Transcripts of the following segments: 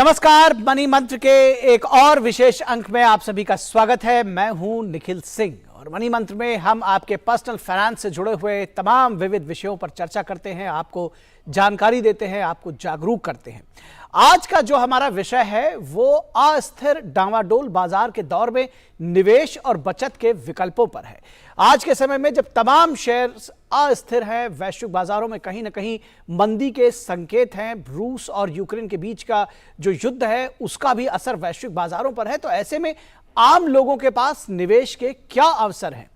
नमस्कार, मनी मंत्र के एक और विशेष अंक में आप सभी का स्वागत है। मैं हूं निखिल सिंह और मनी मंत्र में हम आपके पर्सनल फाइनेंस से जुड़े हुए तमाम विविध विषयों पर चर्चा करते हैं, आपको जानकारी देते हैं, आपको जागरूक करते हैं। आज का जो हमारा विषय है वो अस्थिर डावाडोल बाजार के दौर में निवेश और बचत के विकल्पों पर है। आज के समय में जब तमाम शेयर्स अस्थिर हैं, वैश्विक बाजारों में कहीं ना कहीं मंदी के संकेत हैं, रूस और यूक्रेन के बीच का जो युद्ध है उसका भी असर वैश्विक बाजारों पर है, तो ऐसे में आम लोगों के पास निवेश के क्या अवसर हैं,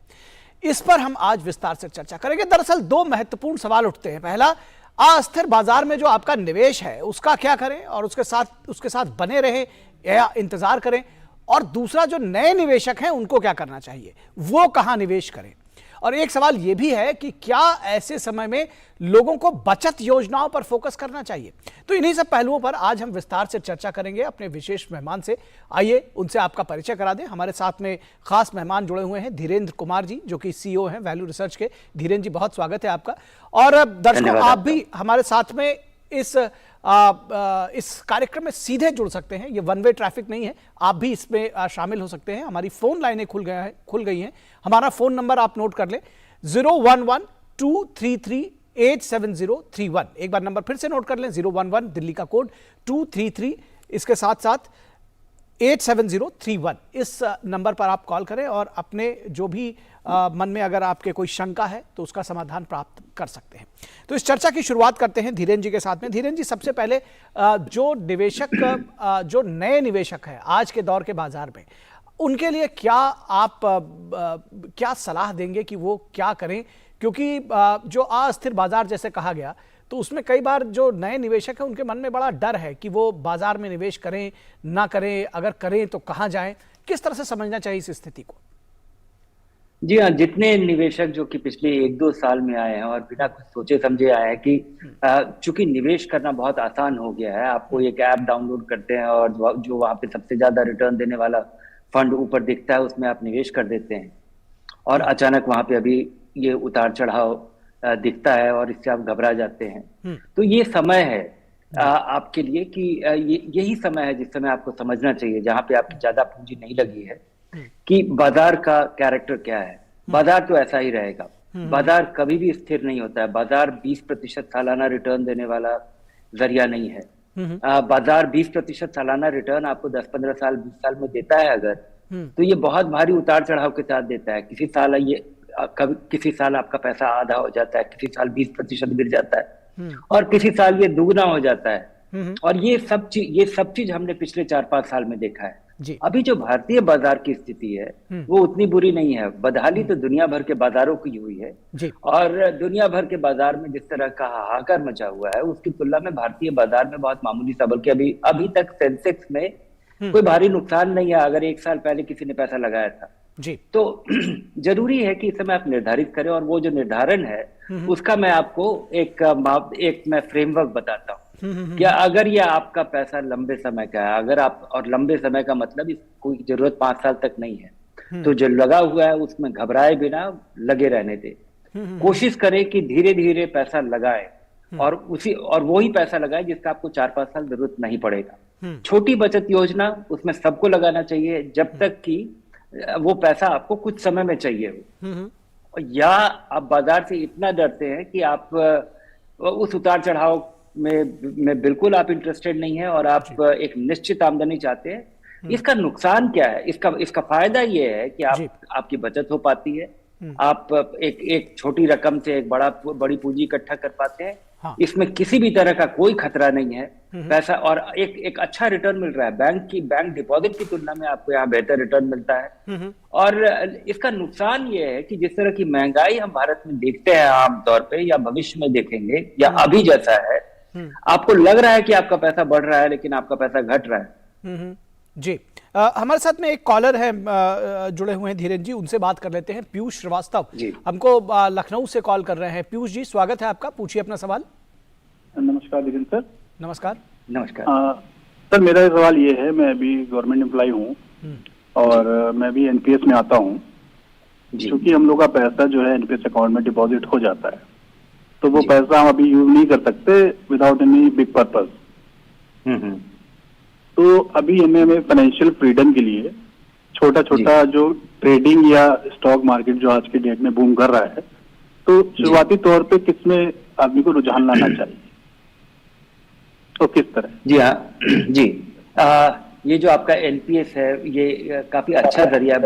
इस पर हम आज विस्तार से चर्चा करेंगे। दरअसल दो महत्वपूर्ण सवाल उठते हैं। पहला, अस्थिर बाजार में जो आपका निवेश है उसका क्या करें और उसके साथ बने रहें या इंतजार करें, और दूसरा जो नए निवेशक हैं उनको क्या करना चाहिए, वो कहां निवेश करें। और एक सवाल यह भी है कि क्या ऐसे समय में लोगों को बचत योजनाओं पर फोकस करना चाहिए। तो इन्हीं सब पहलुओं पर आज हम विस्तार से चर्चा करेंगे अपने विशेष मेहमान से। आइए उनसे आपका परिचय करा दें। हमारे साथ में खास मेहमान जुड़े हुए हैं धीरेन्द्र कुमार जी, जो कि सीईओ हैं वैल्यू रिसर्च के। धीरेन्द्र जी, बहुत स्वागत है आपका। और दर्शकों, आप भी हमारे साथ में इस कार्यक्रम में सीधे जुड़ सकते हैं, ये वन वे ट्रैफिक नहीं है, आप भी इसमें शामिल हो सकते हैं। हमारी फोन लाइनें खुल गई हैं। हमारा फोन नंबर आप नोट कर लें, 011-233-87031। एक बार नंबर फिर से नोट कर लें, 011 दिल्ली का कोड, 233 इसके साथ साथ 87031। इस नंबर पर आप कॉल करें और अपने जो भी मन में अगर आपके कोई शंका है तो उसका समाधान प्राप्त कर सकते हैं। तो इस चर्चा की शुरुआत करते हैं धीरेन्द्र जी के साथ में। धीरेन्द्र जी, सबसे पहले जो नए निवेशक हैं आज के दौर के बाजार में, उनके लिए क्या आप क्या सलाह देंगे कि वो क्या करें, क्योंकि जो अस्थिर बाजार जैसे कहा गया तो उसमें कई बार जो नए निवेशक हैं उनके मन में बड़ा डर है कि वो बाजार में निवेश करें ना करें, अगर करें तो कहां जाएं। किस तरह से समझना चाहिए इस स्थिति को? जी हाँ, जितने निवेशक जो कि पिछले 1-2 साल में आए हैं और बिना कुछ सोचे समझे आए हैं कि चूंकि निवेश करना बहुत आसान हो गया है, आपको एक ऐप डाउनलोड करते हैं और जो वहां पे सबसे ज्यादा रिटर्न देने वाला फंड ऊपर दिखता है उसमें आप निवेश कर देते हैं और अचानक वहां पे अभी ये उतार चढ़ाव दिखता है और इससे आप घबरा जाते हैं। तो ये समय है आपके लिए कि यही समय है जिस समय आपको समझना चाहिए, जहां पे आपकी ज्यादा पूंजी नहीं लगी है, कि बाजार का कैरेक्टर क्या है। बाजार तो ऐसा ही रहेगा, बाजार कभी भी स्थिर नहीं होता है। बाजार 20% सालाना रिटर्न देने वाला जरिया नहीं है। बाजार 20% सालाना रिटर्न आपको 10-15 साल 20 साल में देता है अगर, तो ये बहुत भारी उतार चढ़ाव के साथ देता है। किसी साल आपका पैसा आधा हो जाता है, किसी साल 20% गिर जाता है और किसी साल ये दुगना हो जाता है। और ये सब चीज हमने पिछले 4-5 साल में देखा है। अभी जो भारतीय बाजार की स्थिति है वो उतनी बुरी नहीं है। बदहाली तो दुनिया भर के बाजारों की हुई है और दुनिया भर के बाजार में जिस तरह का हाहाकार मचा हुआ है उसकी तुलना में भारतीय बाजार में बहुत मामूली सा, बल्कि अभी तक सेंसेक्स में कोई भारी नुकसान नहीं है अगर 1 साल पहले किसी ने पैसा लगाया था जी। तो जरूरी है कि इस समय आप निर्धारित करें, और वो जो निर्धारण है उसका मैं आपको एक मैं फ्रेमवर्क बताता हूँ। क्या अगर ये आपका पैसा लंबे समय का है, अगर आप, और लंबे समय का मतलब कोई जरूरत 5 साल तक नहीं है, तो जो लगा हुआ है उसमें घबराए बिना लगे रहने दे। कोशिश करें कि धीरे धीरे पैसा लगाए और वही पैसा लगाए जिसका आपको 4-5 साल जरूरत नहीं पड़ेगा। छोटी बचत योजना, उसमें सबको लगाना चाहिए जब तक कि वो पैसा आपको कुछ समय में चाहिए हो, या आप बाजार से इतना डरते हैं कि आप उस उतार चढ़ाव में बिल्कुल आप इंटरेस्टेड नहीं है और आप एक निश्चित आमदनी चाहते हैं। इसका नुकसान क्या है? इसका फायदा ये है कि आपकी बचत हो पाती है, आप एक छोटी रकम से एक बड़ी पूंजी इकट्ठा कर पाते हैं। हाँ। इसमें किसी भी तरह का कोई खतरा नहीं है पैसा, और एक अच्छा रिटर्न मिल रहा है। बैंक डिपॉजिट की तुलना में आपको यहाँ बेहतर रिटर्न मिलता है। और इसका नुकसान ये है कि जिस तरह की महंगाई हम भारत में देखते हैं आमतौर पे, या भविष्य में देखेंगे, या अभी जैसा है, आपको लग रहा है कि आपका पैसा बढ़ रहा है लेकिन आपका पैसा घट रहा है। जी, हमारे साथ में एक कॉलर है जुड़े हुए हैं धीरेन्द्र जी, उनसे बात कर लेते हैं। पीयूष श्रीवास्तव हमको लखनऊ से कॉल कर रहे हैं। पीयूष जी, स्वागत है आपका, पूछिए अपना सवाल। नमस्कार धीरेन्द्र सर। नमस्कार। सर, मेरा सवाल ये है, मैं अभी गवर्नमेंट एम्प्लॉय हूँ और मैं भी एनपीएस में आता हूँ। क्योंकि हम लोग का पैसा जो है एनपीएस अकाउंट में डिपॉजिट हो जाता है, तो वो पैसा हम अभी यूज नहीं कर सकते विदाउट एनी बिग पर्पस। तो अभी हमें फाइनेंशियल फ्रीडम के लिए छोटा छोटा जो ट्रेडिंग या स्टॉक मार्केट जो आज के डेट में बूम कर रहा है, तो शुरुआती तौर पे किसमें आदमी को रुझान लाना चाहिए तो किस तरह? जी हाँ जी, ये जो आपका एनपीएस है ये काफी अच्छा जरिया है।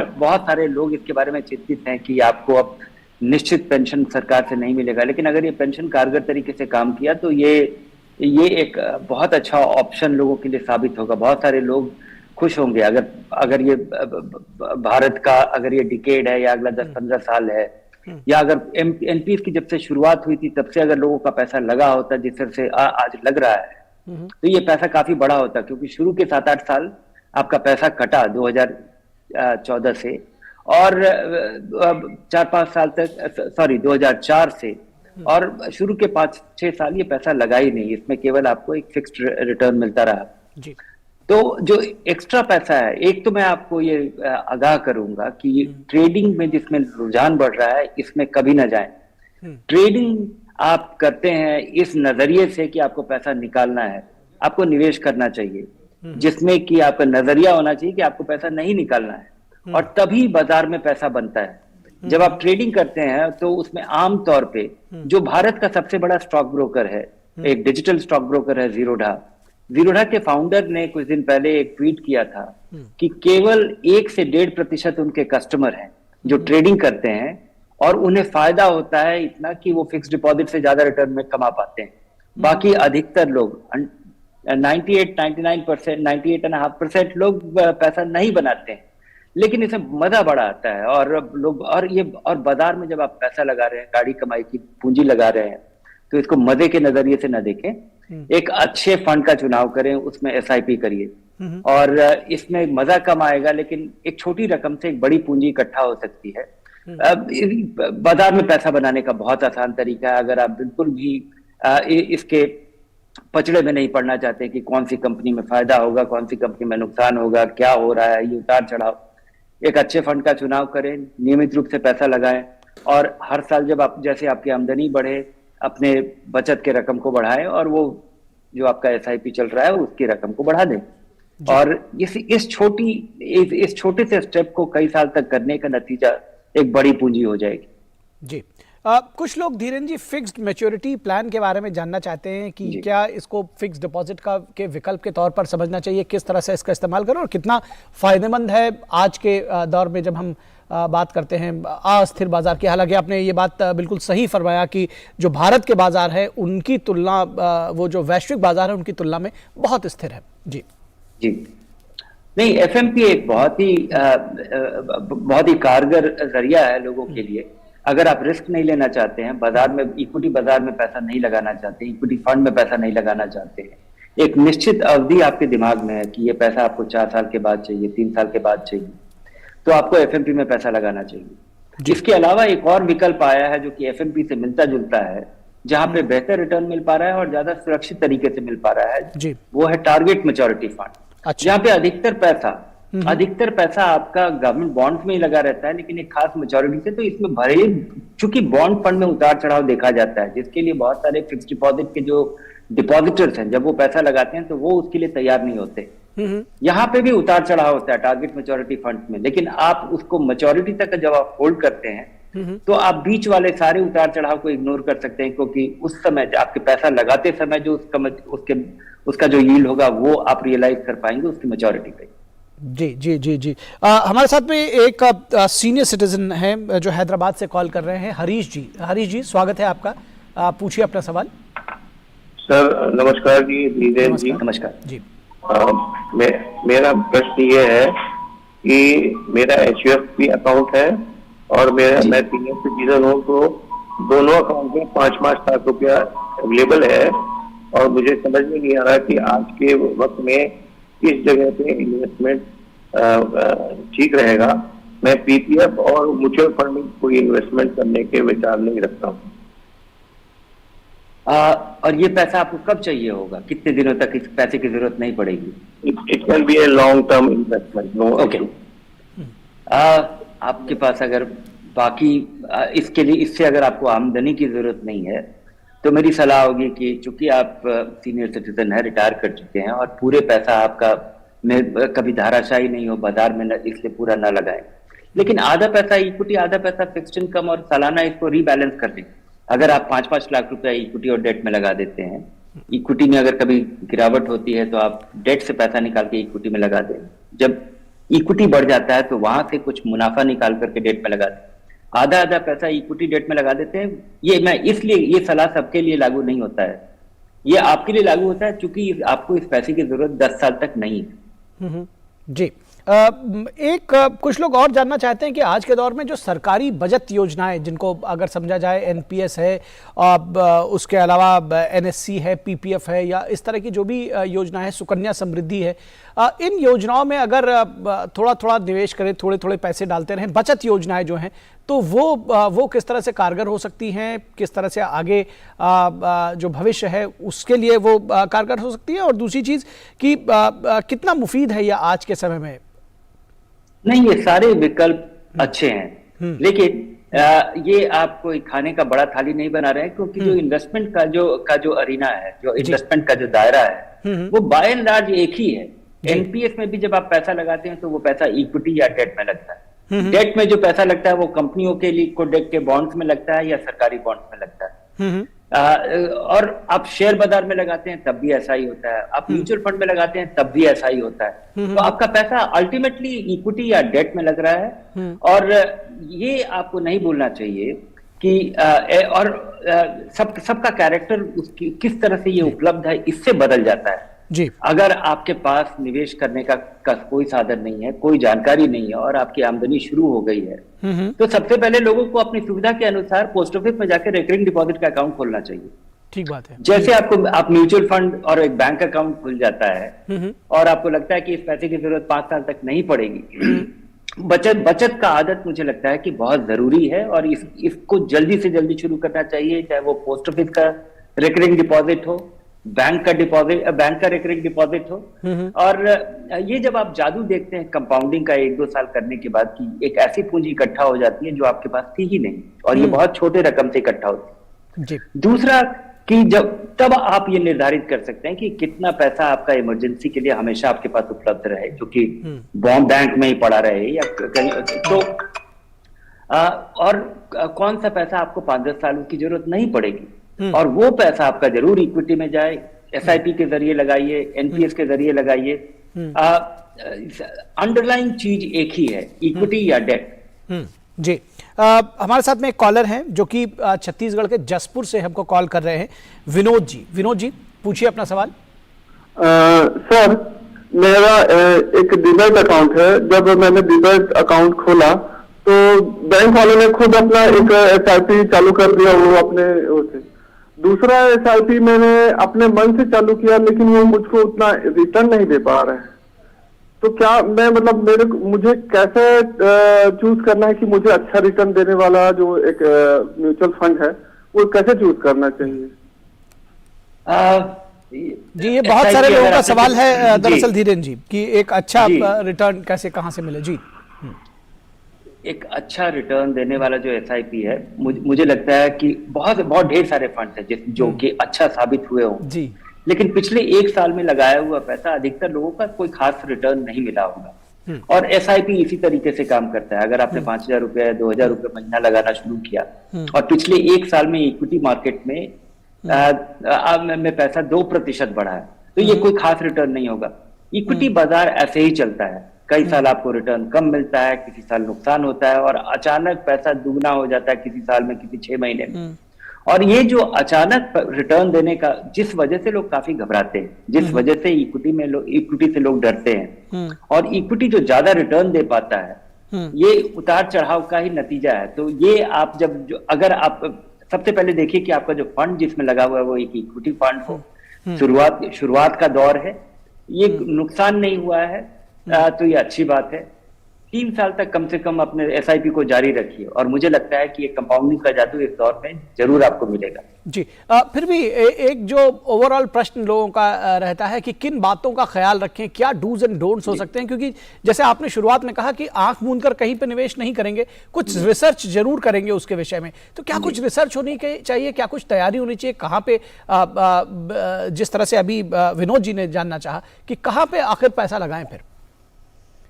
बहुत सारे लोग इसके बारे में चिंतित हैं कि आपको अब निश्चित पेंशन सरकार से नहीं मिलेगा, लेकिन अगर ये पेंशन कारगर तरीके से काम किया तो ये एक बहुत अच्छा ऑप्शन लोगों के लिए साबित होगा। बहुत सारे लोग खुश होंगे अगर ये भारत का अगर ये डिकेड है या अगला 10-15 साल है, या अगर एनपीएस की जब से शुरुआत हुई थी तब से अगर लोगों का पैसा लगा होता जिस तरह से आज लग रहा है, तो ये पैसा काफी बड़ा होता, क्योंकि शुरू के 7-8 साल आपका पैसा कटा 2014 से, और 4-5 साल तक 2004 से, और शुरू के 5-6 साल ये पैसा लगा ही नहीं, इसमें केवल आपको एक फिक्स्ड रिटर्न मिलता रहा जी। तो जो एक्स्ट्रा पैसा है, एक तो मैं आपको ये आगाह करूंगा कि ट्रेडिंग में जिसमें रुझान बढ़ रहा है इसमें कभी ना जाएं। ट्रेडिंग आप करते हैं इस नजरिए से कि आपको पैसा निकालना है, आपको निवेश करना चाहिए, जिसमें कि आपका नजरिया होना चाहिए कि आपको पैसा नहीं निकालना है, और तभी बाजार में पैसा बनता है। जब आप ट्रेडिंग करते हैं तो उसमें आमतौर पे जो भारत का सबसे बड़ा स्टॉक ब्रोकर है, एक डिजिटल स्टॉक ब्रोकर है जीरोधा के फाउंडर ने कुछ दिन पहले एक ट्वीट किया था कि केवल 1 से 1.5% उनके कस्टमर हैं जो ट्रेडिंग करते हैं, और उन्हें फायदा होता है इतना कि वो फिक्स डिपॉजिट से ज्यादा रिटर्न में कमा पाते हैं। बाकी अधिकतर लोग 98.5% लोग पैसा नहीं बनाते हैं, लेकिन इसमें मजा बड़ा आता है। और बाजार में जब आप पैसा लगा रहे हैं, गाड़ी कमाई की पूंजी लगा रहे हैं, तो इसको मजे के नजरिए से न देखें, एक अच्छे फंड का चुनाव करें, उसमें एसआईपी करिए, और इसमें मजा कम आएगा, लेकिन एक छोटी रकम से एक बड़ी पूंजी इकट्ठा हो सकती है। बाजार में पैसा बनाने का बहुत आसान तरीका है, अगर आप बिल्कुल भी इसके पचड़े में नहीं पड़ना चाहते कि कौन सी कंपनी में फायदा होगा, कौन सी कंपनी में नुकसान होगा, क्या हो रहा है, ये उतार चढ़ाव, एक अच्छे फंड का चुनाव करें, नियमित रूप से पैसा लगाएं, और हर साल जब जैसे आपकी आमदनी बढ़े अपने बचत के रकम को बढ़ाएं, और वो जो आपका एसआईपी चल रहा है उसकी रकम को बढ़ा दें। और इस छोटे से स्टेप को कई साल तक करने का नतीजा एक बड़ी पूंजी हो जाएगी जी। कुछ लोग धीरेन जी फिक्स्ड मैच्योरिटी प्लान के बारे में जानना चाहते हैं कि क्या इसको फिक्स्ड डिपॉजिट के विकल्प के तौर पर समझना चाहिए, किस तरह से इसका इस्तेमाल करें और कितना फायदेमंद है आज के दौर में जब हम बात करते हैं अस्थिर बाजार की। हालांकि आपने ये बात बिल्कुल सही फरमाया कि जो भारत के बाजार है उनकी तुलना, वो जो वैश्विक बाजार है उनकी तुलना में बहुत स्थिर है जी। जी नहीं, एफएमपी एक बहुत ही कारगर जरिया है लोगों के लिए। अगर आप रिस्क नहीं लेना चाहते हैं, बाजार में इक्विटी बाजार में पैसा नहीं लगाना चाहते, इक्विटी फंड में पैसा नहीं लगाना चाहते हैं, एक निश्चित अवधि आपके दिमाग में है कि ये पैसा आपको 4 साल के बाद चाहिए, 3 साल के बाद चाहिए, तो आपको एफएमपी में पैसा लगाना चाहिए। इसके अलावा एक और विकल्प आया है जो कि एफएमपी से मिलता जुलता है, जहां पे बेहतर रिटर्न मिल पा रहा है और ज्यादा सुरक्षित तरीके से मिल पा रहा है, वो है टारगेट मैच्योरिटी फंड। जहां पे अधिकतर पैसा आपका गवर्नमेंट बॉन्ड्स में ही लगा रहता है, लेकिन एक खास मैच्योरिटी से, तो इसमें भले चूंकि बॉन्ड फंड में उतार चढ़ाव देखा जाता है, जिसके लिए बहुत सारे फिक्स डिपॉजिट के जो डिपॉजिटर्स हैं, जब वो पैसा लगाते हैं तो वो उसके लिए तैयार नहीं होते। यहाँ पे भी उतार चढ़ाव होता है टारगेट मैच्योरिटी फंड में, लेकिन आप उसको मैच्योरिटी तक जब आप होल्ड करते हैं तो आप बीच वाले सारे उतार चढ़ाव को इग्नोर कर सकते हैं, क्योंकि उस समय आपके पैसा लगाते समय जो उसका जो यील्ड होगा वो आप रियलाइज कर पाएंगे उसकी मैच्योरिटी पे। जी जी जी जी। हमारे साथ में एक सीनियर सिटीजन है जो हैदराबाद से कॉल कर रहे हैं, हरीश जी। हरीश जी, स्वागत है आपका, पूछिए अपना सवाल। सर नमस्कार जी। नमस्कार जी। मेरा प्रश्न ये है कि मेरा HUFP अकाउंट है और मैं सीनियर सिटीजन हूँ, तो दोनों अकाउंट में 5-5 लाख रुपया अवेलेबल है, और मुझे समझ में नहीं आ रहा कि आज के वक्त में किस जगह पे इन्वेस्टमेंट ठीक रहेगा। मैं पीपीएफ और म्यूचुअल फंड में कोई इन्वेस्टमेंट करने के विचार नहीं रखता हूँ। और ये पैसा आपको कब चाहिए होगा, कितने दिनों तक इस पैसे की जरूरत नहीं पड़ेगी? It can be a long term investment. No okay. आपके पास अगर बाकी इसके लिए, इससे अगर आपको आमदनी की जरूरत नहीं है, तो मेरी सलाह होगी कि चूंकि आप सीनियर सिटीजन है, रिटायर कर चुके हैं और पूरे पैसा आपका में कभी धाराशाही नहीं हो बाजार में, इसलिए पूरा ना लगाएं, लेकिन आधा पैसा इक्विटी, आधा पैसा फिक्स्ड इनकम और सालाना इसको रीबैलेंस कर दें। अगर आप 5-5 लाख रुपया इक्विटी और डेट में लगा देते हैं, इक्विटी में अगर कभी गिरावट होती है तो आप डेट से पैसा निकाल के इक्विटी में लगा दें। जब इक्विटी बढ़ जाता है तो वहां से कुछ मुनाफा निकाल करके डेट में लगा दें। आधा आधा पैसा इक्विटी डेट में लगा देते हैं। ये मैं इसलिए, ये सलाह सबके लिए लागू नहीं होता है, ये आपके लिए लागू होता है क्योंकि आपको इस पैसे की जरूरत 10 साल तक नहीं है। जी, कुछ लोग और जानना चाहते हैं कि आज के दौर में जो सरकारी बचत योजनाएं, जिनको अगर समझा जाए एनपीएस है, उसके अलावा एनएससी है, पीपीएफ है, या इस तरह की जो भी योजना है, सुकन्या समृद्धि है, इन योजनाओं में अगर थोड़ा थोड़ा निवेश करें, थोड़े थोड़े पैसे डालते रहें, बचत योजनाएं जो हैं, तो वो किस तरह से कारगर हो सकती हैं, किस तरह से आगे जो भविष्य है उसके लिए वो कारगर हो सकती है, और दूसरी चीज कि कितना मुफीद है यह आज के समय में? नहीं, ये सारे विकल्प अच्छे हैं, लेकिन ये आपको खाने का बड़ा थाली नहीं बना रहे हैं, क्योंकि जो इन्वेस्टमेंट का जो अरीना है, जो इन्वेस्टमेंट का जो दायरा है, वो बाय एंड लार्ज एक ही है। एनपीएस में भी जब आप पैसा लगाते हैं तो वो पैसा इक्विटी या डेट में लगता है। डेट में जो पैसा लगता है वो कंपनियों के लिए को डेट के बॉन्ड्स में लगता है या सरकारी बॉन्ड्स में लगता है। और आप शेयर बाजार में लगाते हैं तब भी ऐसा ही होता है, आप म्यूचुअल फंड में लगाते हैं तब भी ऐसा ही होता है। तो आपका पैसा अल्टीमेटली इक्विटी या डेट में लग रहा है, और ये आपको नहीं भूलना चाहिए कि सबका कैरेक्टर उसकी किस तरह से ये उपलब्ध है, इससे बदल जाता है। जी, अगर आपके पास निवेश करने का कोई साधन नहीं है, कोई जानकारी नहीं है, और आपकी आमदनी शुरू हो गई है, तो सबसे पहले लोगों को अपनी सुविधा के अनुसार पोस्ट ऑफिस में जाकर रिकरिंग डिपॉजिट का अकाउंट खोलना चाहिए। ठीक बात है। जैसे आप म्यूचुअल फंड और एक बैंक अकाउंट खुल जाता है और आपको लगता है कि इस पैसे की जरूरत 5 साल तक नहीं पड़ेगी, बचत का आदत मुझे लगता है कि बहुत जरूरी है, और इसको जल्दी से जल्दी शुरू करना चाहिए, चाहे वो पोस्ट ऑफिस का रिकरिंग डिपॉजिट हो, बैंक का रिकरिंग डिपॉजिट हो। और ये जब आप जादू देखते हैं कंपाउंडिंग का 1-2 साल करने के बाद, कि एक ऐसी पूंजी इकट्ठा हो जाती है जो आपके पास थी ही नहीं, और ये बहुत छोटे रकम से इकट्ठा होती है। दूसरा कि तब आप ये निर्धारित कर सकते हैं कि कितना पैसा आपका इमरजेंसी के लिए हमेशा आपके पास उपलब्ध रहे, जो कि बैंक में ही पड़ा रहे या कहीं, तो और कौन सा पैसा आपको 5-10 सालों की जरूरत नहीं पड़ेगी, और वो पैसा आपका जरूर इक्विटी में जाए, एसआईपी के जरिए लगाइए, एनपीएस के जरिए लगाइए। अंडरलाइन चीज एक ही है, इक्विटी या डेट। जी, हमारे साथ में एक कॉलर हैं जो कि छत्तीसगढ़ के जसपुर से हमको कॉल कर रहे हैं, विनोद जी। विनोद जी, पूछिए अपना सवाल। सर, मेरा एक डीमैट अकाउंट है। जब मैंने डीमैट अकाउंट खोला तो बैंक वालों ने खुद अपना एक एसआईपी चालू कर दिया, वो अपने से। दूसरा एसआईपी मैंने अपने मन से चालू किया, लेकिन वो मुझको उतना रिटर्न नहीं दे पा रहे हैं। तो क्या मैं मुझे कैसे चूज करना है कि मुझे अच्छा रिटर्न देने वाला जो एक म्यूचुअल फंड है, वो कैसे चूज करना चाहिए? जी, ये बहुत सारे लोगों का सवाल है दरअसल धीरेन जी, कि एक अच्छा रिटर्न कैसे, कहां से मिले। जी, एक अच्छा रिटर्न देने वाला जो एसआईपी है, मुझे लगता है कि बहुत ढेर सारे फंड है जो कि अच्छा साबित हुए हों जी, लेकिन पिछले 1 साल में लगाया हुआ पैसा अधिकतर लोगों का कोई खास रिटर्न नहीं मिला होगा। और एसआईपी इसी तरीके से काम करता है। अगर आपने 5,000 रुपया या 2,000 रुपये महीना लगाना शुरू किया और पिछले 1 साल में इक्विटी मार्केट में पैसा 2% बढ़ा है, तो ये कोई खास रिटर्न नहीं होगा। इक्विटी बाजार ऐसे ही चलता है, कई साल आपको रिटर्न कम मिलता है, किसी साल नुकसान होता है, और अचानक पैसा दुगना हो जाता है किसी साल में, किसी 6 महीने में। और ये जो अचानक रिटर्न देने का, जिस वजह से लोग काफी घबराते हैं, जिस वजह से इक्विटी से लोग डरते हैं, और इक्विटी जो ज्यादा रिटर्न दे पाता है, ये उतार चढ़ाव का ही नतीजा है। तो ये आप अगर आप सबसे पहले देखिए कि आपका जो फंड जिसमें लगा हुआ है वो एक इक्विटी फंड हो, शुरुआत का दौर है, ये नुकसान नहीं हुआ है, तो ये अच्छी बात है। 3 साल तक कम से कम अपने एसआईपी को जारी रखिए, और मुझे लगता है कि ये कंपाउंडिंग का जादू इस दौर में जरूर आपको मिलेगा। जी, फिर भी एक जो ओवरऑल प्रश्न लोगों का रहता है कि किन बातों का ख्याल रखें, क्या डूज एंड डोंट्स हो सकते हैं, क्योंकि जैसे आपने शुरुआत में कहा कि आंख मूंद कर कहीं पे निवेश नहीं करेंगे, कुछ रिसर्च जरूर करेंगे उसके विषय में। तो क्या कुछ रिसर्च होनी चाहिए, क्या कुछ तैयारी होनी चाहिए, कहाँ पे जिस तरह से अभी विनोद जी ने जानना चाहा कि कहाँ पे आखिर पैसा लगाएं फिर?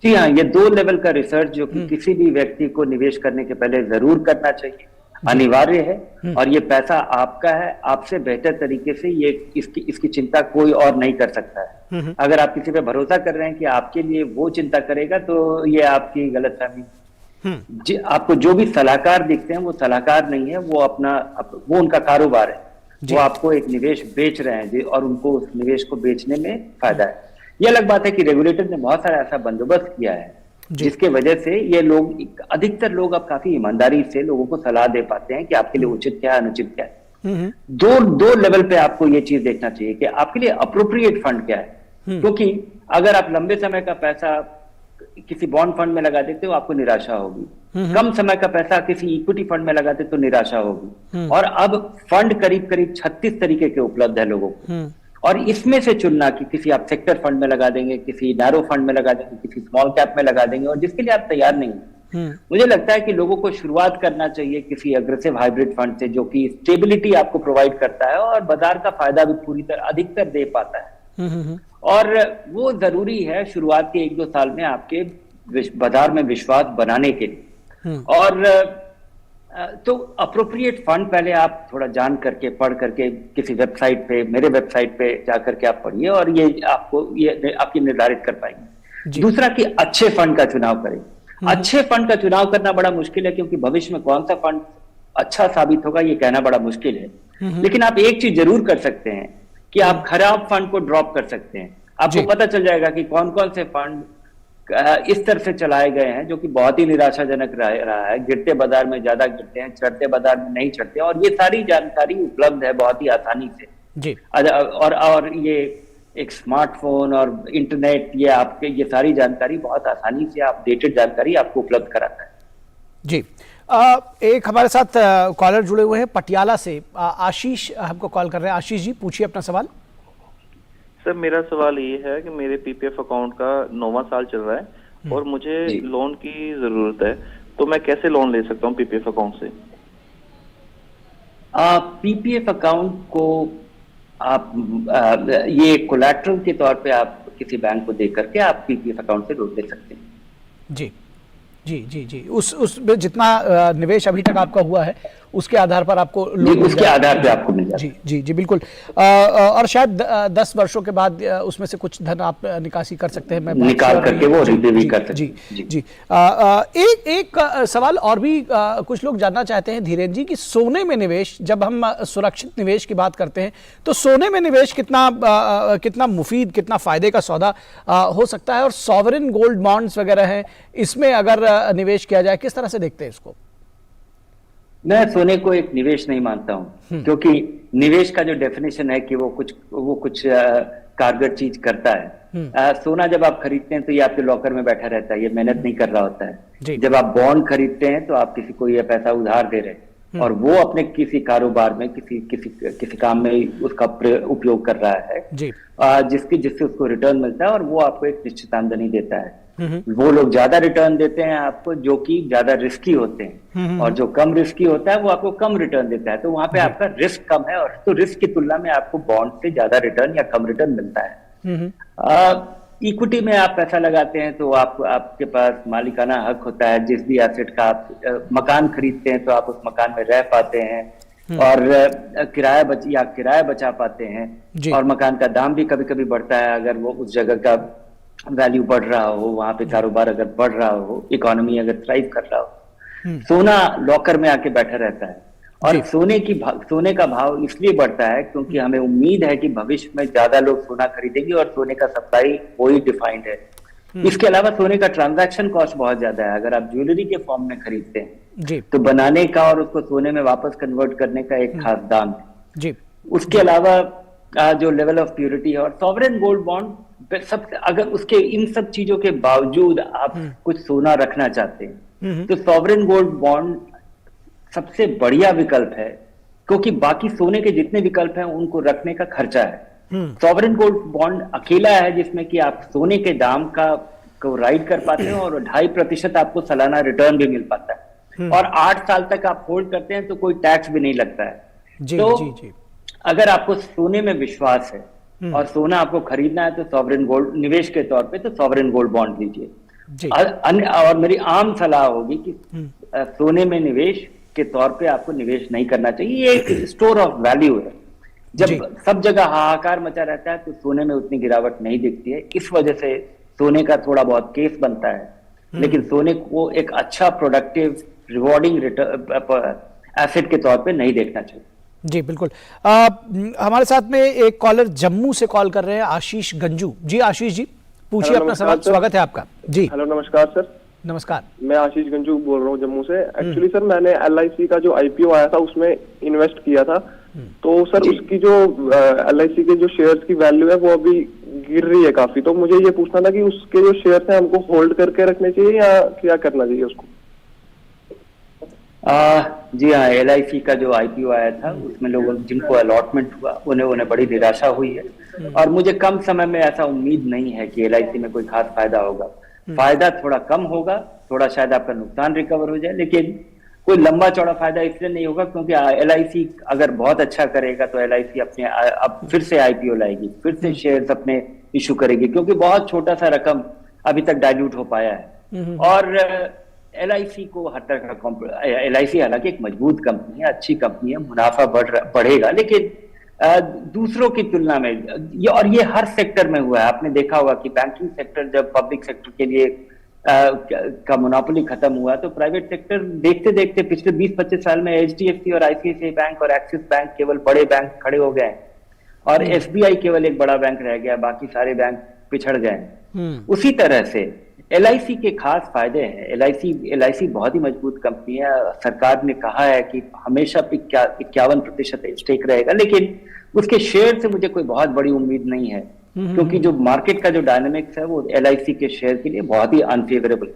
जी हाँ, ये 2 लेवल का रिसर्च जो कि किसी भी व्यक्ति को निवेश करने के पहले जरूर करना चाहिए, अनिवार्य है, और ये पैसा आपका है, आपसे बेहतर तरीके से ये इसकी चिंता कोई और नहीं कर सकता है। अगर आप किसी पे भरोसा कर रहे हैं कि आपके लिए वो चिंता करेगा, तो ये आपकी गलतफहमी। आपको जो भी सलाहकार दिखते हैं वो सलाहकार नहीं है, वो उनका कारोबार है। वो आपको एक निवेश बेच रहे हैं और उनको उस निवेश को बेचने में फायदा है। ये अलग बात है कि रेगुलेटर ने बहुत सारा ऐसा बंदोबस्त किया है जिसके वजह से ये लोग, अधिकतर लोग अब काफी ईमानदारी से लोगों को सलाह दे पाते हैं कि आपके लिए उचित क्या है, अनुचित क्या है। दो लेवल पे आपको ये चीज देखना चाहिए कि आपके लिए अप्रोप्रिएट फंड क्या है, क्योंकि अगर आप लंबे समय का पैसा किसी बॉन्ड फंड में लगा देते हो आपको निराशा होगी, कम समय का पैसा किसी इक्विटी फंड में लगाते तो निराशा होगी। और अब फंड करीब करीब 36 तरीके के उपलब्ध है लोगों को, और इसमें से चुनना कि किसी आप सेक्टर फंड में लगा देंगे, किसी नैरो फंड में लगा देंगे, किसी स्मॉल कैप में लगा देंगे, और जिसके लिए आप तैयार नहीं। मुझे लगता है कि लोगों को शुरुआत करना चाहिए किसी अग्रेसिव हाइब्रिड फंड से, जो कि स्टेबिलिटी आपको प्रोवाइड करता है और बाजार का फायदा भी पूरी तरह अधिकतर दे पाता है। और वो जरूरी है शुरुआत के 1-2 साल में आपके बाजार में विश्वास बनाने के लिए। और तो अप्रोप्रिएट फंड पहले आप थोड़ा जान करके, पढ़ करके, किसी वेबसाइट पे, मेरे वेबसाइट पे जाकर के आप पढ़िए, और ये आपकी निर्धारित कर पाएंगे। दूसरा कि अच्छे फंड का चुनाव करें। अच्छे फंड का चुनाव करना बड़ा मुश्किल है, क्योंकि भविष्य में कौन सा फंड अच्छा साबित होगा ये कहना बड़ा मुश्किल है। लेकिन आप एक चीज जरूर कर सकते हैं कि आप खराब फंड को ड्रॉप कर सकते हैं। आपको पता चल जाएगा कि कौन कौन से फंड इस तरह से चलाए गए हैं जो कि बहुत ही निराशाजनक रहा है। गिरते बाजार में ज्यादा गिरते हैं, चढ़ते बाजार में नहीं चढ़ते, और ये सारी जानकारी उपलब्ध है बहुत ही आसानी से जी। और ये एक स्मार्टफोन और इंटरनेट, ये सारी जानकारी बहुत आसानी से अपडेटेड जानकारी आपको उपलब्ध कराता है जी। एक हमारे साथ कॉलर जुड़े हुए हैं पटियाला से, आशीष हमको कॉल कर रहे हैं। आशीष जी, पूछिए अपना सवाल। सर, मेरा सवाल ये है कि मेरे पीपीएफ अकाउंट का 9वां साल चल रहा है और मुझे लोन की जरूरत है, तो मैं कैसे लोन ले सकता हूँ पीपीएफ अकाउंट से? पीपीएफ अकाउंट को आप ये कोलैटरल के तौर पे आप किसी बैंक को दे करके आप पीपीएफ अकाउंट से लोन ले सकते हैं। जी जी जी जी। उस जितना निवेश अभी तक आपका हुआ है उसके आधार पर आपको उसके आधार पे आपको मिल जाएगा। जी जी जी बिल्कुल। और शायद 10 वर्षों के बाद उसमें से कुछ धन आप निकासी कर सकते हैं, मैं निकाल करके वो रिलीव कर सकते हैं। जी जी। एक सवाल और भी कुछ लोग जानना चाहते हैं धीरेन्द्र जी, कि सोने में निवेश, जब हम सुरक्षित निवेश की बात करते हैं तो सोने में निवेश कितना मुफीद, कितना फायदे का सौदा हो सकता है, और सॉवरेन गोल्ड बॉन्ड्स वगैरह हैं, इसमें अगर निवेश किया जाए किस तरह से देखते हैं इसको? मैं सोने को एक निवेश नहीं मानता हूं, क्योंकि निवेश का जो डेफिनेशन है कि वो कुछ कारगर चीज करता है। सोना जब आप खरीदते हैं तो ये आपके लॉकर में बैठा रहता है, ये मेहनत नहीं कर रहा होता है। जब आप बॉन्ड खरीदते हैं तो आप किसी को ये पैसा उधार दे रहे हैं और वो अपने किसी कारोबार में किसी काम में उसका उपयोग कर रहा है, जिससे उसको रिटर्न मिलता है, और वो आपको एक निश्चित आमदनी देता है। वो लोग ज्यादा रिटर्न देते हैं आपको जो कि ज्यादा रिस्की होते हैं, और जो कम रिस्की होता है वो आपको कम रिटर्न देता है। तो वहां पे आपका रिस्क कम है, और तो रिस्क की तुलना में आपको बॉन्ड से ज्यादा रिटर्न या कम रिटर्न मिलता है। इक्विटी में आप पैसा लगाते हैं तो आपके पास मालिकाना हक होता है। जिस भी एसेट का आप मकान खरीदते हैं तो आप उस मकान में रह पाते हैं और किराया बचा पाते हैं, और मकान का दाम भी कभी कभी बढ़ता है अगर वो उस जगह का वैल्यू बढ़ रहा हो, वहां पे कारोबार अगर बढ़ रहा हो, इकोनॉमी अगर थ्राइव कर रहा हो। सोना लॉकर में आके बैठा रहता है, और सोने का भाव इसलिए बढ़ता है क्योंकि हमें उम्मीद है कि भविष्य में ज्यादा लोग सोना खरीदेंगे, और सोने का सप्लाई वही डिफाइंड है। इसके अलावा सोने का ट्रांजैक्शन कॉस्ट बहुत ज्यादा है। अगर आप ज्वेलरी के फॉर्म में खरीदते हैं तो बनाने का और उसको सोने में वापस कन्वर्ट करने का एक खास दाम है। उसके अलावा जो लेवल ऑफ प्योरिटी है। और सॉवरेन गोल्ड बॉन्ड सबसे, अगर उसके इन सब चीजों के बावजूद आप कुछ सोना रखना चाहते हैं तो सॉवरेन गोल्ड बॉन्ड सबसे बढ़िया विकल्प है, क्योंकि बाकी सोने के जितने विकल्प हैं उनको रखने का खर्चा है। सॉवरेन गोल्ड बॉन्ड अकेला है जिसमें कि आप सोने के दाम को राइड कर पाते हैं और 2.5% आपको सालाना रिटर्न भी मिल पाता है, और 8 साल तक आप होल्ड करते हैं तो कोई टैक्स भी नहीं लगता है। तो अगर आपको सोने में विश्वास है और सोना आपको खरीदना है तो सॉवरेन गोल्ड निवेश के तौर पे तो सॉवरेन गोल्ड बॉन्ड लीजिए। और मेरी आम सलाह होगी कि सोने में निवेश के तौर पे आपको निवेश नहीं करना चाहिए। ये एक स्टोर ऑफ वैल्यू है। जब सब जगह हाहाकार मचा रहता है तो सोने में उतनी गिरावट नहीं दिखती है, इस वजह से सोने का थोड़ा बहुत केस बनता है, लेकिन सोने को एक अच्छा प्रोडक्टिव रिवॉर्डिंग एसेट के तौर पे नहीं देखना चाहिए। जी बिल्कुल। हमारे साथ में एक कॉलर जम्मू से कॉल कर रहे हैं, आशीष गंजू जी। आशीष जी पूछिए अपना सवाल, स्वागत है आपका जी। हेलो नमस्कार सर। नमस्कार, मैं आशीष गंजू बोल रहा हूँ जम्मू से। एक्चुअली सर मैंने LIC का जो IPO आया था उसमें इन्वेस्ट किया था, तो सर उसकी जो LIC के जो शेयर्स की वैल्यू है वो अभी गिर रही है काफी, तो मुझे ये पूछना था कि उसके जो शेयर्स हैं हमको होल्ड करके रखने चाहिए या क्या करना चाहिए उसको? जी हाँ, LIC का जो IPO आया था उसमें लोगों जिनको अलॉटमेंट हुआ उन्हें बड़ी निराशा हुई है, और मुझे कम समय में ऐसा उम्मीद नहीं है कि LIC में कोई खास फायदा होगा। फायदा थोड़ा कम होगा, थोड़ा शायद आपका नुकसान रिकवर हो जाए, लेकिन कोई लंबा चौड़ा फायदा इसलिए नहीं होगा क्योंकि LIC अगर बहुत अच्छा करेगा तो LIC अपने अब फिर से IPO लाएगी, फिर से शेयर्स अपने इशू करेगी, क्योंकि बहुत छोटा सा रकम अभी तक डाइल्यूट हो पाया है। और LIC को हर तरह का LIC हालांकि एक मजबूत कंपनी है, अच्छी कंपनी है, मुनाफा बढ़ेगा, लेकिन दूसरों की तुलना में ये हर सेक्टर में हुआ है। आपने देखा होगा कि बैंकिंग सेक्टर जब पब्लिक सेक्टर के लिए का मोनोपोली खत्म हुआ तो प्राइवेट सेक्टर देखते देखते पिछले 20-25 साल में HDFC और ICICI बैंक और एक्सिस बैंक केवल बड़े बैंक खड़े हो गए और SBI केवल एक बड़ा बैंक रह गया, बाकी सारे बैंक पिछड़ गए। उसी तरह से LIC के खास फायदे हैं। LIC बहुत ही मजबूत कंपनी है। सरकार ने कहा है कि हमेशा 51% स्टेक रहेगा, लेकिन उसके शेयर से मुझे कोई बहुत बड़ी उम्मीद नहीं है, क्योंकि जो मार्केट का जो डायनामिक्स है वो LIC के शेयर के लिए बहुत ही अनफेवरेबल है।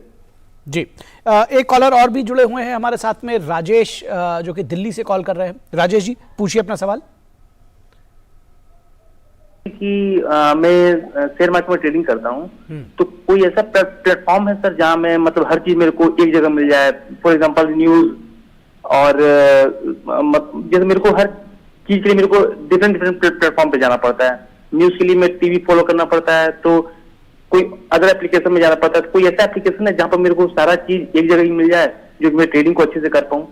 जी एक कॉलर और भी जुड़े हुए हैं हमारे साथ में, राजेश जो कि दिल्ली से कॉल कर रहे हैं। राजेश जी पूछिए अपना सवाल। कि मैं शेयर मार्केट में ट्रेडिंग करता हूँ, तो कोई ऐसा प्लेटफॉर्म है सर जहाँ मैं मतलब हर चीज मेरे को एक जगह मिल जाए? फॉर एग्जांपल न्यूज, और जैसे मेरे को हर चीज के लिए मेरे को डिफरेंट प्लेटफॉर्म पे जाना पड़ता है। न्यूज के लिए मैं TV फॉलो करना पड़ता है, तो कोई अदर एप्लीकेशन में जाना पड़ता है, तो कोई ऐसा एप्लीकेशन है जहाँ पर मेरे को सारा चीज एक जगह ही मिल जाए जो मैं ट्रेडिंग को अच्छे से कर पाऊँ?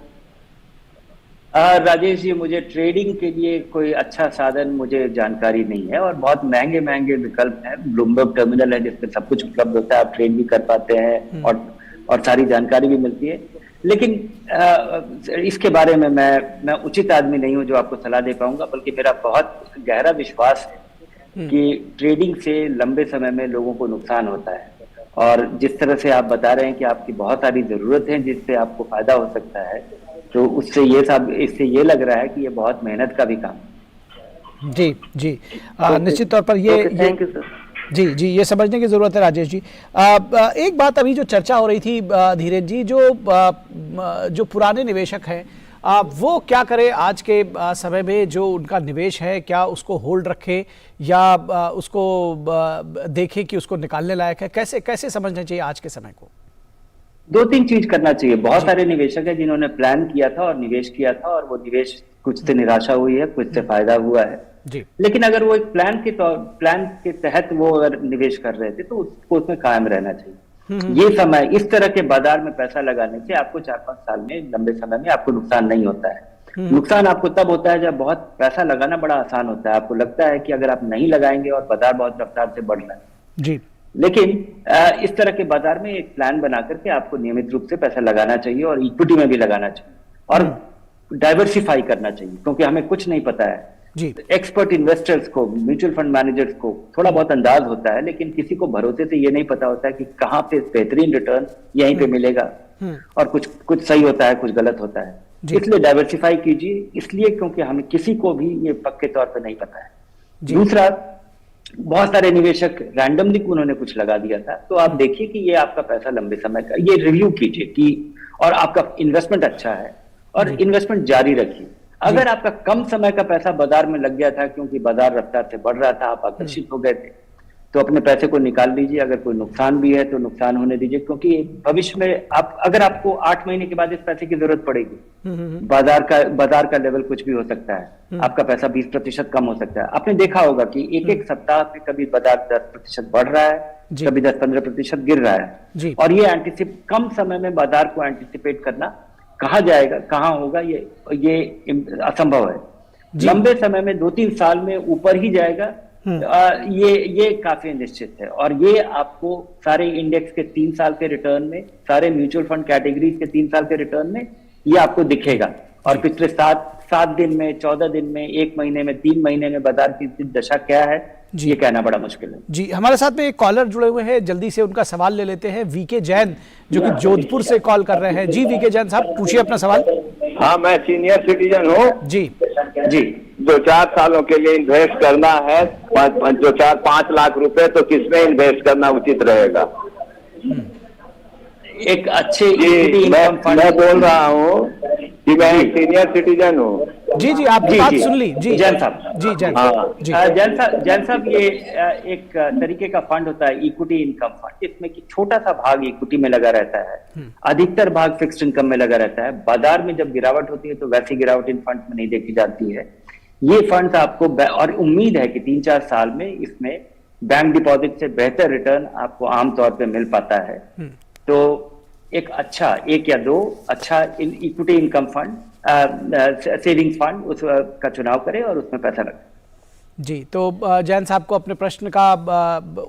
राजेश जी, मुझे ट्रेडिंग के लिए कोई अच्छा साधन मुझे जानकारी नहीं है, और बहुत महंगे महंगे विकल्प हैं। ब्लूमबर्ग टर्मिनल है जिसमें सब कुछ उपलब्ध होता है, आप ट्रेड भी कर पाते हैं और सारी जानकारी भी मिलती है, लेकिन इसके बारे में मैं उचित आदमी नहीं हूं जो आपको सलाह दे पाऊंगा, बल्कि मेरा बहुत गहरा विश्वास है कि ट्रेडिंग से लंबे समय में लोगों को नुकसान होता है, और जिस तरह से आप बता रहे हैं कि आपकी बहुत सारी जरूरत है जिससे आपको फायदा हो सकता है, तो इससे ये लग रहा है कि ये बहुत मेहनत का भी काम। जी जी निश्चित तौर पर ये थैंक यू सर। जी ये समझने की जरूरत है राजेश जी। एक बात अभी जो चर्चा हो रही थी धीरज जी, जो पुराने निवेशक हैं वो क्या करें आज के समय में? जो उनका निवेश है क्या उसको होल्ड रखें या उसको देखें कि उसको निकालने लायक है? कैसे समझना चाहिए आज के समय को? 2-3 चीज करना चाहिए। बहुत सारे निवेशक हैं जिन्होंने प्लान किया था और निवेश किया था, और वो निवेश कुछ से निराशा हुई है, कुछ से फायदा हुआ है जी। लेकिन अगर वो एक प्लान के तहत वो अगर निवेश कर रहे थे तो उसको उसमें कायम रहना चाहिए। ये समय इस तरह के बाजार में पैसा लगाने से आपको 4-5 साल में, लंबे समय में आपको नुकसान नहीं होता है। नुकसान आपको तब होता है जब बहुत पैसा लगाना बड़ा आसान होता है, आपको लगता है कि अगर आप नहीं लगाएंगे और बाजार बहुत रफ्तार से बढ़ रहा है जी, लेकिन इस तरह के बाजार में एक प्लान बना करके आपको नियमित रूप से पैसा लगाना चाहिए, और इक्विटी में भी लगाना चाहिए, और डाइवर्सिफाई करना चाहिए, क्योंकि हमें कुछ नहीं पता है जी। एक्सपर्ट इन्वेस्टर्स को, म्यूचुअल फंड मैनेजर्स को थोड़ा बहुत अंदाज होता है, लेकिन किसी को भरोसे से ये नहीं पता होता है कि कहाँ पे बेहतरीन रिटर्न यहीं पे मिलेगा, और कुछ सही होता है, कुछ गलत होता है। इसलिए डाइवर्सिफाई कीजिए, इसलिए क्योंकि हमें किसी को भी ये पक्के तौर पे नहीं पता है। दूसरा, बहुत सारे निवेशक रैंडमली उन्होंने कुछ लगा दिया था, तो आप देखिए कि ये आपका पैसा लंबे समय का, ये रिव्यू कीजिए कि और आपका इन्वेस्टमेंट अच्छा है और इन्वेस्टमेंट जारी रखिए। अगर आपका कम समय का पैसा बाजार में लग गया था क्योंकि बाजार रफ्तार से बढ़ रहा था, आप आकर्षित हो गए थे, तो अपने पैसे को निकाल लीजिए। अगर कोई नुकसान भी है तो नुकसान होने दीजिए, क्योंकि भविष्य में अगर आपको 8 महीने के बाद इस पैसे की जरूरत पड़ेगी, बाजार का लेवल कुछ भी हो सकता है, आपका पैसा 20% कम हो सकता है। आपने देखा होगा कि एक सप्ताह में कभी बाजार 10% बढ़ रहा है, कभी 10-15% गिर रहा है, और ये कम समय में बाजार को एंटिसिपेट करना कहाँ जाएगा, कहाँ होगा, ये असंभव है। लंबे समय में 2-3 साल में ऊपर ही जाएगा, ये काफी निश्चित है। और ये आपको सारे इंडेक्स के 3 साल के रिटर्न में, सारे म्यूचुअल फंड कैटेगरीज के 3 साल के रिटर्न में ये आपको दिखेगा। और पिछले 7 दिन में, 14 दिन में, 1 महीने में, 3 महीने में बाजार की दशा क्या है, ये कहना बड़ा मुश्किल है। जी, हमारे साथ में एक कॉलर जुड़े हुए हैं, जल्दी से उनका सवाल ले लेते हैं। वीके जैन जो कि जोधपुर से कॉल कर रहे हैं। जी वीके जैन साहब, पूछिए अपना सवाल। हाँ, मैं सीनियर सिटीजन हूँ जी। 2-4 सालों के लिए इन्वेस्ट करना है, 5 लाख रुपए, तो किसमें इन्वेस्ट करना उचित रहेगा? एक अच्छे मैं बोल रहा हूँ कि मैं एक सीनियर सिटीजन हूँ। जी, आपकी बात सुन ली। जी जैन साहब, जी जैन साहब, ये एक तरीके का फंड होता है, इक्विटी इनकम फंड, जिसमें कि छोटा सा भाग इक्विटी में लगा रहता है, अधिकतर भाग फिक्स्ड इनकम में लगा रहता है। बाजार में जब गिरावट होती है तो वैसी गिरावट इन फंड में नहीं देखी जाती है। ये फंड आपको, और उम्मीद है कि 3-4 साल में इसमें बैंक डिपॉजिट से बेहतर रिटर्न आपको आमतौर पर मिल पाता है। तो एक या दो अच्छा equity income fund, savings fund उसका चुनाव करें और उसमें पैसा लगाएं। जी, तो जैन साहब को अपने प्रश्न का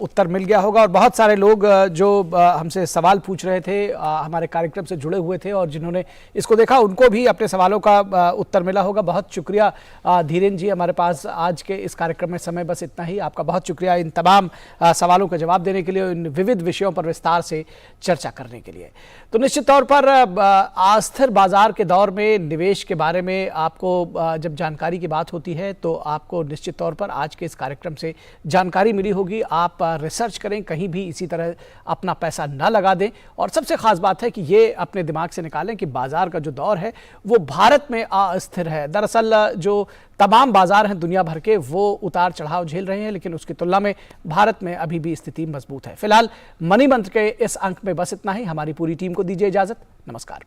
उत्तर मिल गया होगा। और बहुत सारे लोग जो हमसे सवाल पूछ रहे थे, हमारे कार्यक्रम से जुड़े हुए थे और जिन्होंने इसको देखा, उनको भी अपने सवालों का उत्तर मिला होगा। बहुत शुक्रिया धीरेन्द्र जी, हमारे पास आज के इस कार्यक्रम में समय बस इतना ही। आपका बहुत शुक्रिया इन तमाम सवालों का जवाब देने के लिए, इन विविध विषयों पर विस्तार से चर्चा करने के लिए। तो निश्चित तौर पर अस्थिर बाजार के दौर में निवेश के बारे में आपको जब जानकारी की बात होती है तो आपको निश्चित तौर पर आज के इस कार्यक्रम से जानकारी मिली होगी। आप रिसर्च करें, कहीं भी इसी तरह अपना पैसा ना लगा दें। और सबसे खास बात है कि ये अपने दिमाग से निकालें कि बाजार का जो दौर है वो भारत में अस्थिर है। दरअसल जो तमाम बाजार हैं दुनिया भर के, वो उतार चढ़ाव झेल रहे हैं, लेकिन उसकी तुलना में भारत में अभी भी स्थिति मजबूत है। फिलहाल मनी मंत्र के इस अंक में बस इतना ही। हमारी पूरी टीम को दीजिए इजाजत। नमस्कार।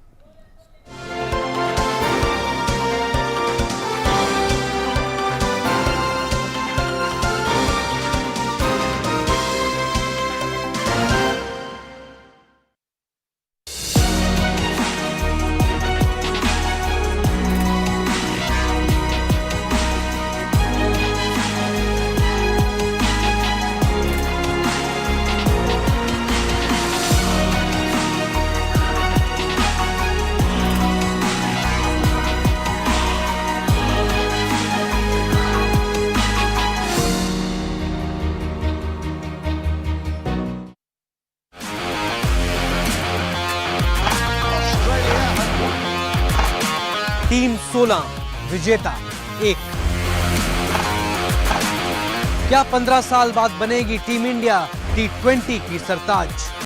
टीम 16 विजेता 1। क्या 15 साल बाद बनेगी टीम इंडिया T20 की सरताज?